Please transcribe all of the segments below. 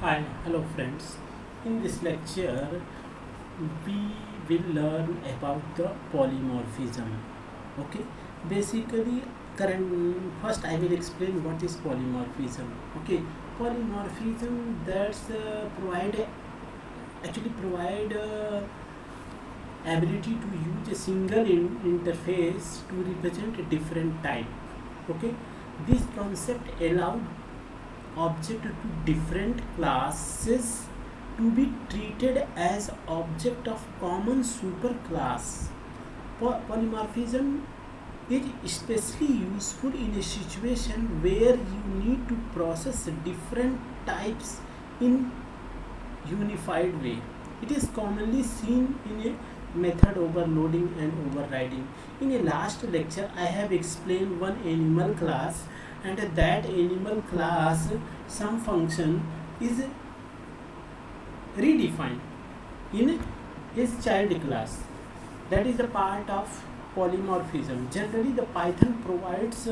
Hi, hello friends. In this lecture, we will learn about the polymorphism. Okay, basically, first I will explain what is polymorphism. Okay, polymorphism that's provide ability to use a single interface to represent a different type. Okay, this concept allow object to different classes to be treated as object of common superclass. Polymorphism is especially useful in a situation where you need to process different types in unified way. It is commonly seen in a method overloading and overriding. In a last lecture, I have explained one animal class, and that animal class some function is redefined in his child class. That is a part of polymorphism. Generally, the Python provides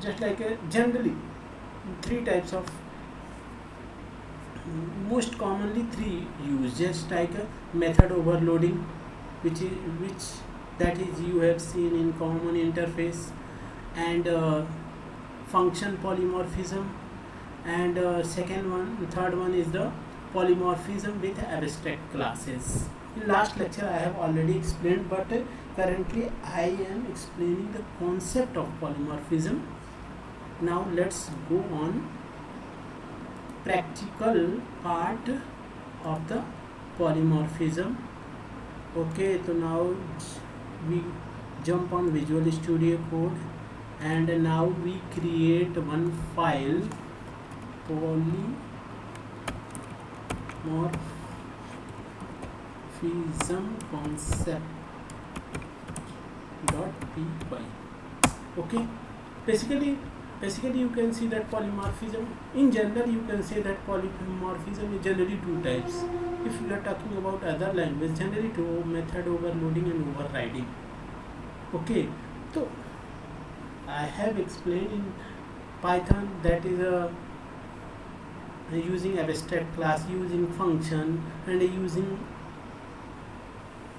just like generally three types of most commonly three used, just like a method overloading, which that is you have seen in common interface, and function polymorphism, and third one is the polymorphism with abstract classes. In last lecture I have already explained, but currently I am explaining the concept of polymorphism. Now let's go on practical part of the polymorphism. Okay, so now we jump on Visual Studio Code, and now we create one file, polymorphism concept.py. Okay, basically you can see that polymorphism in general, you can say that polymorphism is generally two types. If we are talking about other language, generally two: method overloading and overriding. Okay, so I have explained in Python that is using abstract class, using function, and using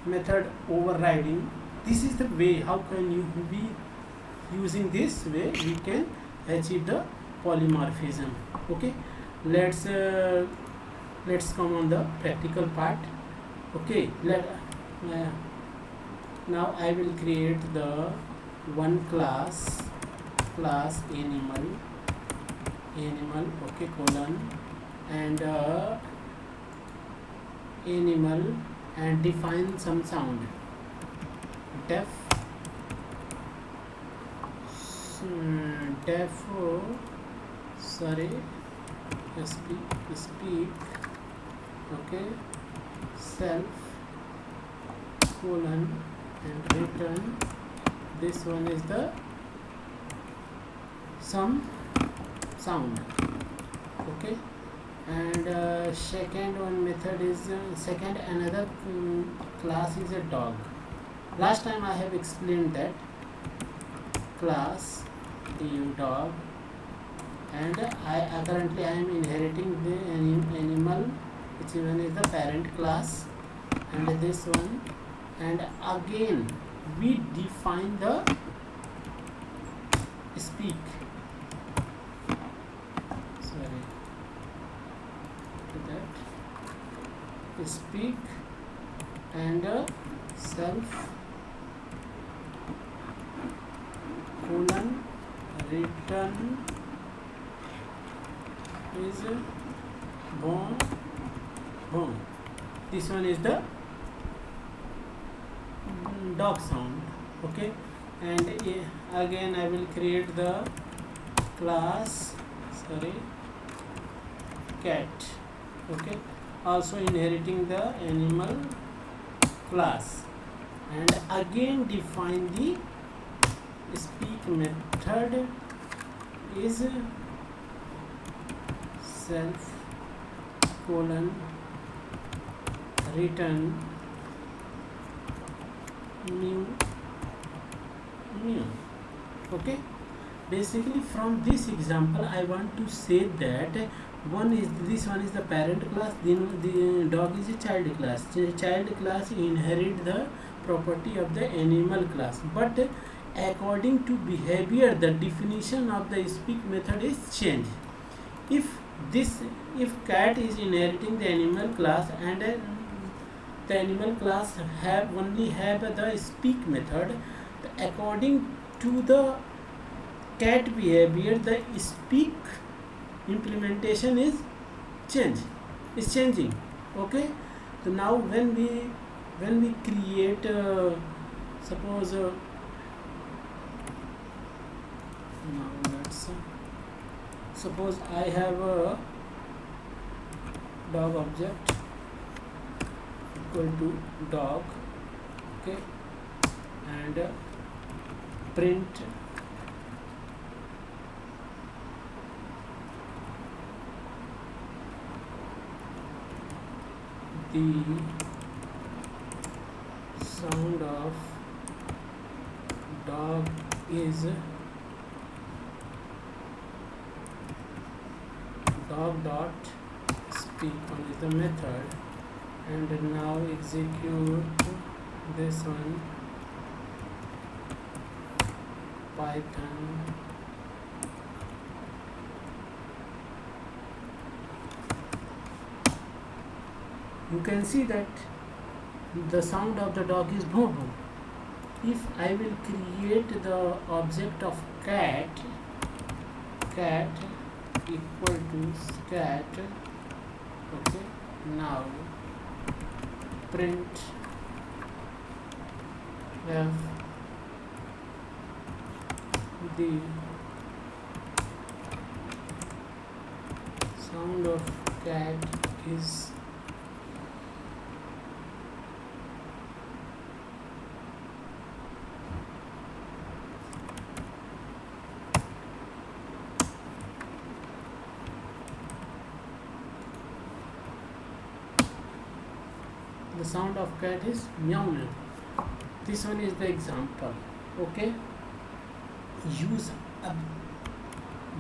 method overriding. This is the way how can you be using this way we can achieve the polymorphism. Okay, let's come on the practical part. Okay, now I will create the one class animal, okay, colon, and animal, and define some sound, def speak, okay, self, colon, and return. This one is the some sound. Okay, and second one method is second another class is a dog. Last time I have explained that class dog, and currently I am inheriting the animal, which one is the parent class, and this one, and again we define the speak, that speak, and self, colon, return is born. This one is the dog sound. Okay, and again I will create the class cat. Okay, also inheriting the animal class, and again define the speak method is self, colon, return new. Okay, basically from this example I want to say that this one is the parent class, then the dog is a child class. The child class inherit the property of the animal class, but according to behavior the definition of the speak method is changed. If this if cat is inheriting the animal class and the animal class have the speak method, according to the cat behavior the speak implementation is changing. Okay, so now when we create suppose now let's suppose I have a dog object equal to dog, okay, and print the sound of dog is dog dot speak on is the method, and now execute this one Python you can see that the sound of the dog is boom boom. If I will create the object of cat equal to scat, okay, now print f the sound of cat is the sound of cat is meow meow. This one is the example. Okay, use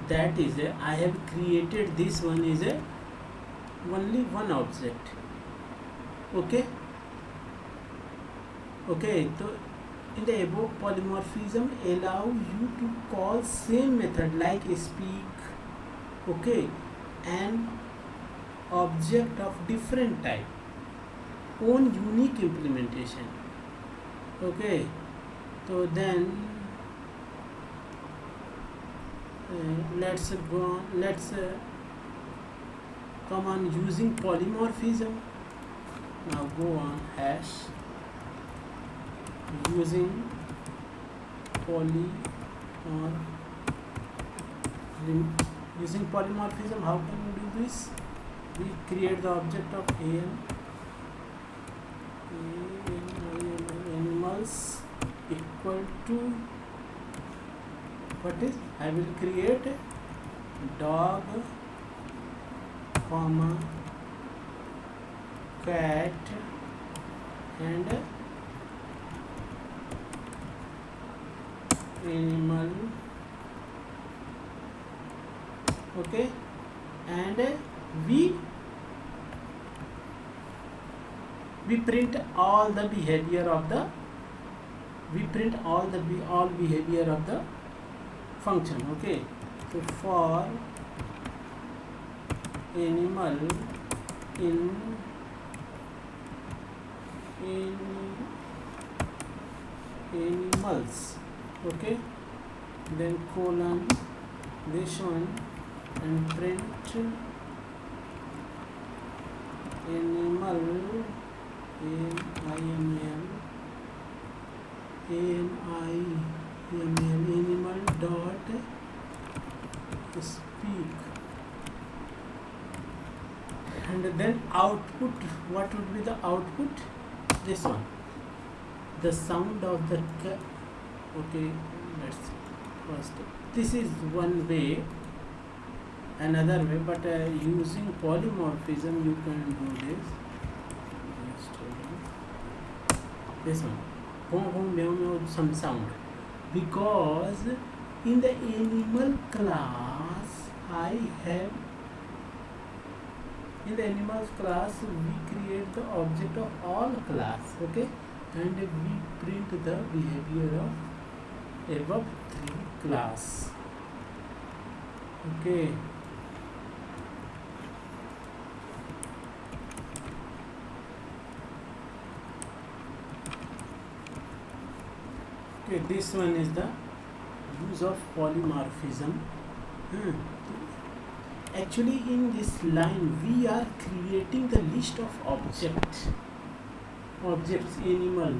that is I have created this one is only one object. Okay, so in the above polymorphism allow you to call same method like speak, okay, and object of different type own unique implementation. Okay, so then let's come on using polymorphism. Now go on hash using polymorphism. How can we do this? We create the object of animals equal to what is I will create dog comma cat and animal, okay, and we print all the behavior of the all behavior of the function. Okay, so for animal in animals, okay, then colon this one and print animal animal dot speak, and then output. What would be the output? This one, the sound of the cat. Okay, let's first. This is one way, another way, but using polymorphism you can do this. This one, boom boom meow meow, some sound, because in the animal class I have, in the animals class we create the object of all class, okay, and we print the behavior of above 3 class, okay. Okay, this one is the use of polymorphism. Hmm. Actually, in this line, we are creating the list of objects, animal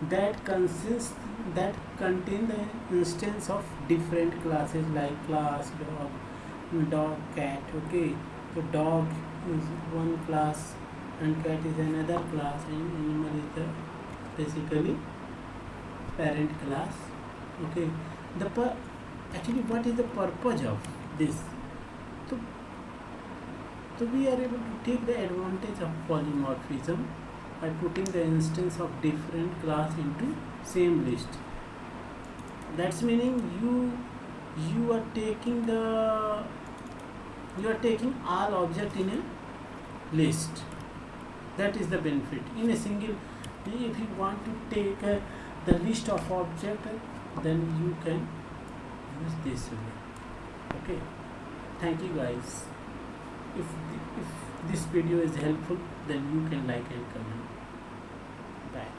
that consist, that contain the instance of different classes like class, dog, cat. Okay, so dog is one class and cat is another class, and animal is the basically parent class, okay. Actually, what is the purpose of this? So, we are able to take the advantage of polymorphism by putting the instance of different class into same list. That's meaning you are taking all object in a list. That is the benefit. In a single, if you want to take the list of object, then you can use this way, okay. Thank you guys. If this video is helpful, then you can like and comment. Bye.